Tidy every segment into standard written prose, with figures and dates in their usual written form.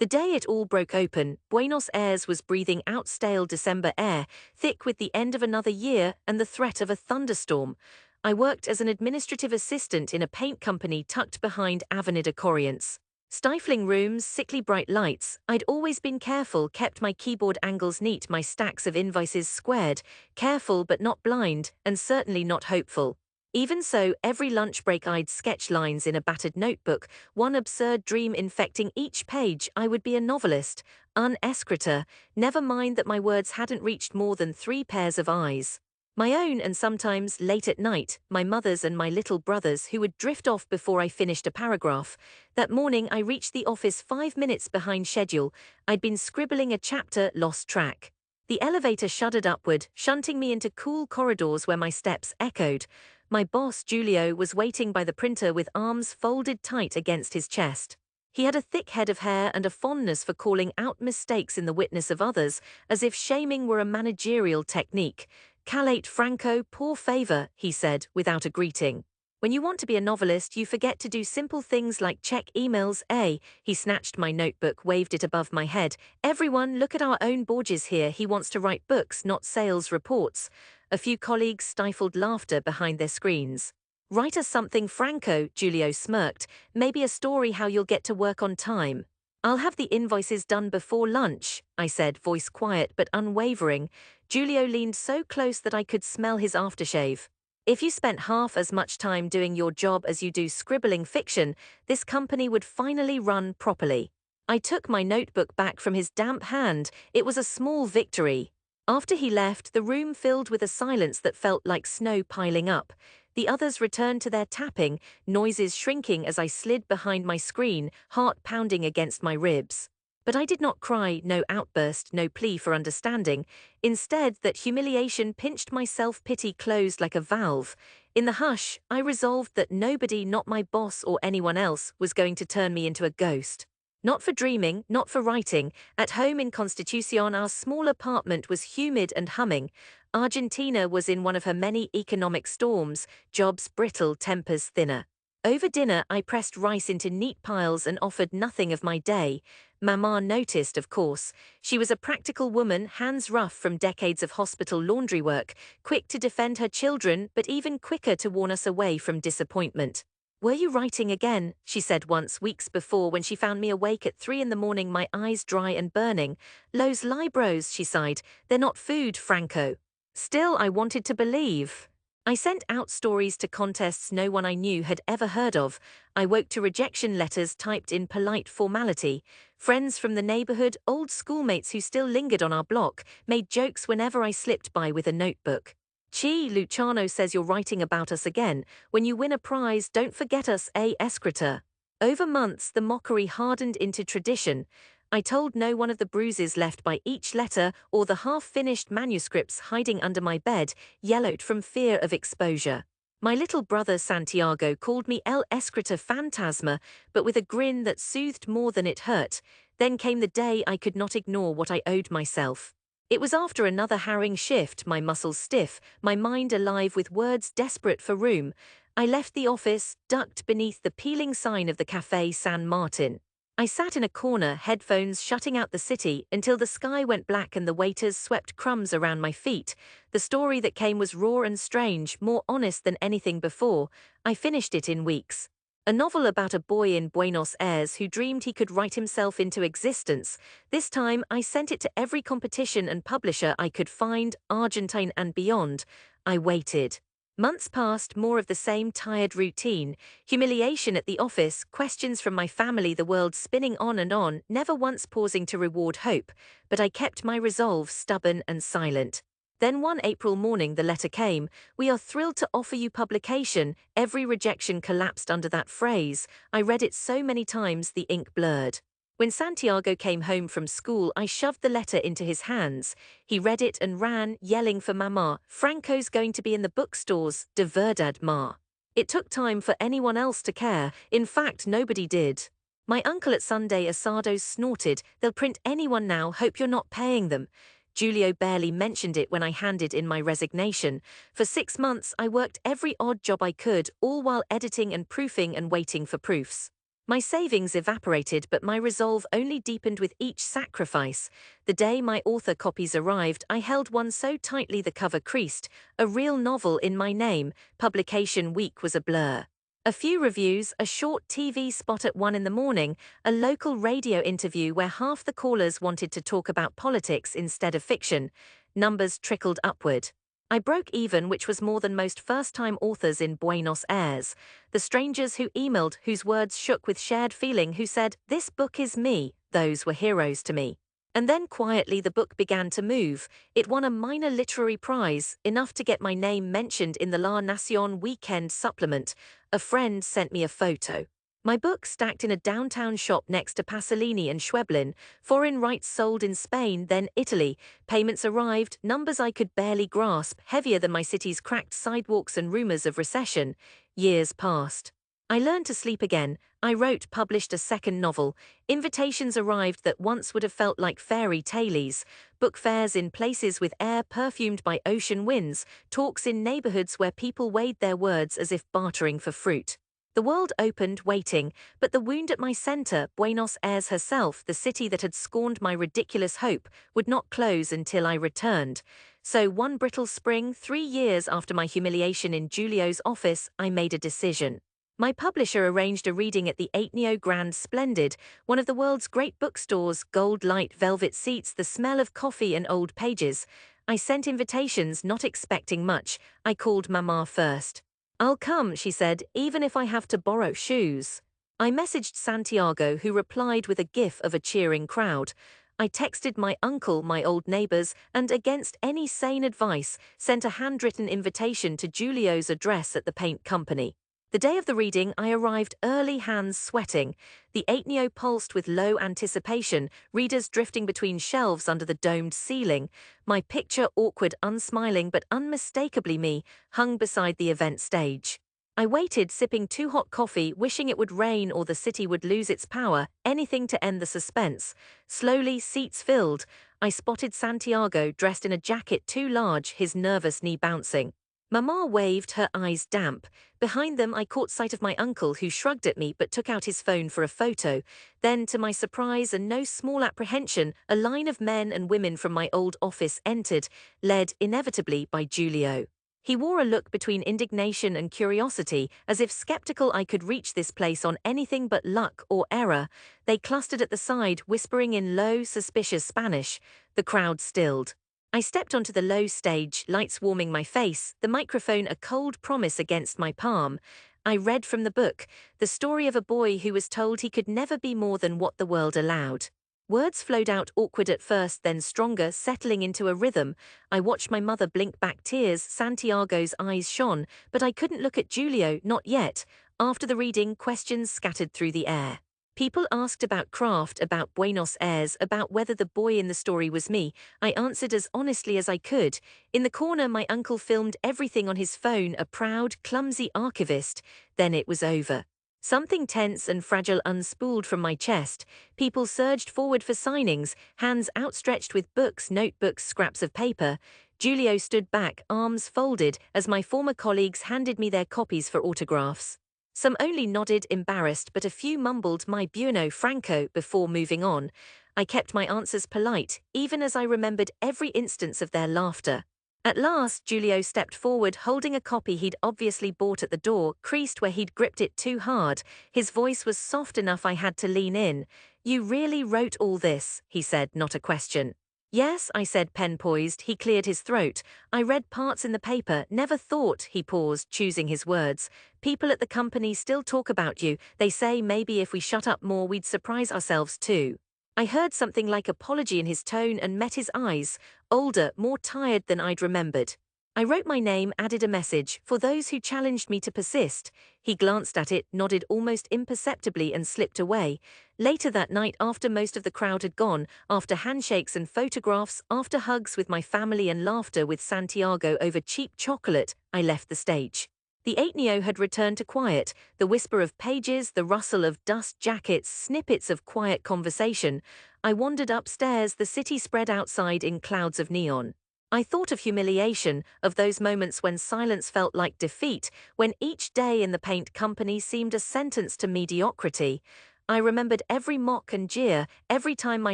The day it all broke open, Buenos Aires was breathing out stale December air, thick with the end of another year and the threat of a thunderstorm. I worked as an administrative assistant in a paint company tucked behind Avenida Corrientes. Stifling rooms, sickly bright lights, I'd always been careful, kept my keyboard angles neat, my stacks of invoices squared, careful but not blind, and certainly not hopeful. Even so, every lunch break I'd sketch lines in a battered notebook, one absurd dream infecting each page. I would be a novelist, un escritor, never mind that my words hadn't reached more than 3 pairs of eyes. My own, and sometimes, late at night, my mother's and my little brother's, who would drift off before I finished a paragraph. That morning I reached the office 5 minutes behind schedule. I'd been scribbling a chapter, lost track. The elevator shuddered upward, shunting me into cool corridors where my steps echoed. My boss, Julio, was waiting by the printer with arms folded tight against his chest. He had a thick head of hair and a fondness for calling out mistakes in the witness of others, as if shaming were a managerial technique. "Calate Franco, poor favor," he said, without a greeting. "When you want to be a novelist, you forget to do simple things like check emails, eh?" He snatched my notebook, waved it above my head. "Everyone, look at our own Borges here. He wants to write books, not sales reports." A few colleagues stifled laughter behind their screens. "Write us something, Franco," Julio smirked. "Maybe a story how you'll get to work on time." "I'll have the invoices done before lunch," I said, voice quiet but unwavering. Julio leaned so close that I could smell his aftershave. "If you spent half as much time doing your job as you do scribbling fiction, this company would finally run properly." I took my notebook back from his damp hand. It was a small victory. After he left, the room filled with a silence that felt like snow piling up. The others returned to their tapping, noises shrinking as I slid behind my screen, heart pounding against my ribs. But I did not cry, no outburst, no plea for understanding. Instead, that humiliation pinched my self-pity closed like a valve. In the hush, I resolved that nobody, not my boss or anyone else, was going to turn me into a ghost. Not for dreaming, not for writing. At home in Constitucion, our small apartment was humid and humming. Argentina was in one of her many economic storms, jobs brittle, tempers thinner. Over dinner, I pressed rice into neat piles and offered nothing of my day. Mama noticed, of course. She was a practical woman, hands rough from decades of hospital laundry work, quick to defend her children, but even quicker to warn us away from disappointment. "Were you writing again?" she said once, weeks before, when she found me awake at 3 in the morning, my eyes dry and burning. "Los libros," she sighed. "They're not food, Franco." Still, I wanted to believe. I sent out stories to contests no one I knew had ever heard of. I woke to rejection letters typed in polite formality. Friends from the neighborhood, old schoolmates who still lingered on our block, made jokes whenever I slipped by with a notebook. "Chi, Luciano says you're writing about us again. When you win a prize, don't forget us, escritor." Over months, the mockery hardened into tradition. I told no one of the bruises left by each letter or the half-finished manuscripts hiding under my bed, yellowed from fear of exposure. My little brother Santiago called me El Escritor Fantasma, but with a grin that soothed more than it hurt. Then came the day I could not ignore what I owed myself. It was after another harrowing shift, my muscles stiff, my mind alive with words desperate for room. I left the office, ducked beneath the peeling sign of the Café San Martin. I sat in a corner, headphones shutting out the city, until the sky went black and the waiters swept crumbs around my feet. The story that came was raw and strange, more honest than anything before. I finished it in weeks. A novel about a boy in Buenos Aires who dreamed he could write himself into existence. This time, I sent it to every competition and publisher I could find, Argentine and beyond. I waited. Months passed, more of the same tired routine. Humiliation at the office, questions from my family, the world spinning on, never once pausing to reward hope. But I kept my resolve, stubborn and silent. Then one April morning the letter came. "We are thrilled to offer you publication." Every rejection collapsed under that phrase. I read it so many times the ink blurred. When Santiago came home from school, I shoved the letter into his hands. He read it and ran, yelling for Mama. "Franco's going to be in the bookstores, de verdad, ma." It took time for anyone else to care. In fact, nobody did. My uncle at Sunday Asados snorted. "They'll print anyone now, hope you're not paying them." Julio barely mentioned it when I handed in my resignation. For 6 months, I worked every odd job I could, all while editing and proofing and waiting for proofs. My savings evaporated, but my resolve only deepened with each sacrifice. The day my author copies arrived, I held one so tightly the cover creased, a real novel in my name. Publication week was a blur. A few reviews, a short TV spot at 1 in the morning, a local radio interview where half the callers wanted to talk about politics instead of fiction. Numbers trickled upward. I broke even, which was more than most first-time authors in Buenos Aires. The strangers who emailed, whose words shook with shared feeling, who said, "This book is me," those were heroes to me. And then quietly the book began to move. It won a minor literary prize, enough to get my name mentioned in the La Nación weekend supplement. A friend sent me a photo. My book stacked in a downtown shop next to Pasolini and Schweblin, foreign rights sold in Spain, then Italy. Payments arrived, numbers I could barely grasp, heavier than my city's cracked sidewalks and rumors of recession. Years passed. I learned to sleep again. I wrote, published a second novel. Invitations arrived that once would have felt like fairy tales. Book fairs in places with air perfumed by ocean winds, talks in neighborhoods where people weighed their words as if bartering for fruit. The world opened, waiting, but the wound at my center, Buenos Aires herself, the city that had scorned my ridiculous hope, would not close until I returned. So one brittle spring, 3 years after my humiliation in Julio's office, I made a decision. My publisher arranged a reading at the Ateneo Grand Splendid, one of the world's great bookstores, gold light velvet seats, the smell of coffee and old pages. I sent invitations, not expecting much. I called Mama first. "I'll come," she said, "even if I have to borrow shoes." I messaged Santiago, who replied with a gif of a cheering crowd. I texted my uncle, my old neighbors, and against any sane advice, sent a handwritten invitation to Julio's address at the paint company. The day of the reading, I arrived early, hands sweating. The Ateneo pulsed with low anticipation, readers drifting between shelves under the domed ceiling. My picture, awkward, unsmiling but unmistakably me, hung beside the event stage. I waited, sipping too hot coffee, wishing it would rain or the city would lose its power, anything to end the suspense. Slowly, seats filled. I spotted Santiago, dressed in a jacket too large, his nervous knee bouncing. Mama waved, her eyes damp. Behind them I caught sight of my uncle, who shrugged at me but took out his phone for a photo. Then, to my surprise and no small apprehension, a line of men and women from my old office entered, led inevitably by Julio. He wore a look between indignation and curiosity, as if skeptical I could reach this place on anything but luck or error. They clustered at the side, whispering in low, suspicious Spanish. The crowd stilled. I stepped onto the low stage, lights warming my face, the microphone a cold promise against my palm. I read from the book, the story of a boy who was told he could never be more than what the world allowed. Words flowed out, awkward at first, then stronger, settling into a rhythm. I watched my mother blink back tears, Santiago's eyes shone, but I couldn't look at Julio, not yet. After the reading, questions scattered through the air. People asked about craft, about Buenos Aires, about whether the boy in the story was me. I answered as honestly as I could. In the corner, my uncle filmed everything on his phone, a proud, clumsy archivist. Then it was over. Something tense and fragile unspooled from my chest. People surged forward for signings, hands outstretched with books, notebooks, scraps of paper. Julio stood back, arms folded, as my former colleagues handed me their copies for autographs. Some only nodded, embarrassed, but a few mumbled "my Buono Franco" before moving on. I kept my answers polite, even as I remembered every instance of their laughter. At last, Julio stepped forward, holding a copy he'd obviously bought at the door, creased where he'd gripped it too hard. His voice was soft enough I had to lean in. "You really wrote all this?" he said, not a question. "Yes," I said, pen poised. He cleared his throat. "I read parts in the paper, never thought," he paused, choosing his words. "People at the company still talk about you. They say maybe if we shut up more we'd surprise ourselves too." I heard something like apology in his tone and met his eyes, older, more tired than I'd remembered. I wrote my name, added a message, "For those who challenged me to persist." He glanced at it, nodded almost imperceptibly and slipped away. Later that night, after most of the crowd had gone, after handshakes and photographs, after hugs with my family and laughter with Santiago over cheap chocolate, I left the stage. The Ateneo had returned to quiet, the whisper of pages, the rustle of dust jackets, snippets of quiet conversation. I wandered upstairs, the city spread outside in clouds of neon. I thought of humiliation, of those moments when silence felt like defeat, when each day in the paint company seemed a sentence to mediocrity. I remembered every mock and jeer, every time my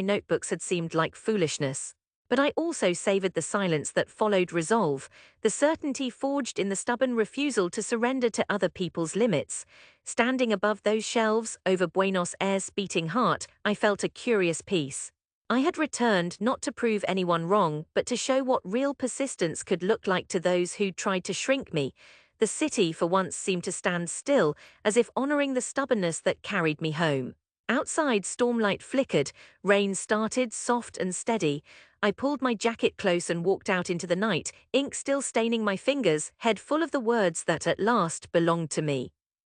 notebooks had seemed like foolishness. But I also savored the silence that followed resolve, the certainty forged in the stubborn refusal to surrender to other people's limits. Standing above those shelves, over Buenos Aires' beating heart, I felt a curious peace. I had returned not to prove anyone wrong, but to show what real persistence could look like to those who tried to shrink me. The city for once seemed to stand still, as if honoring the stubbornness that carried me home. Outside, stormlight flickered, rain started, soft and steady. I pulled my jacket close and walked out into the night, ink still staining my fingers, head full of the words that at last belonged to me.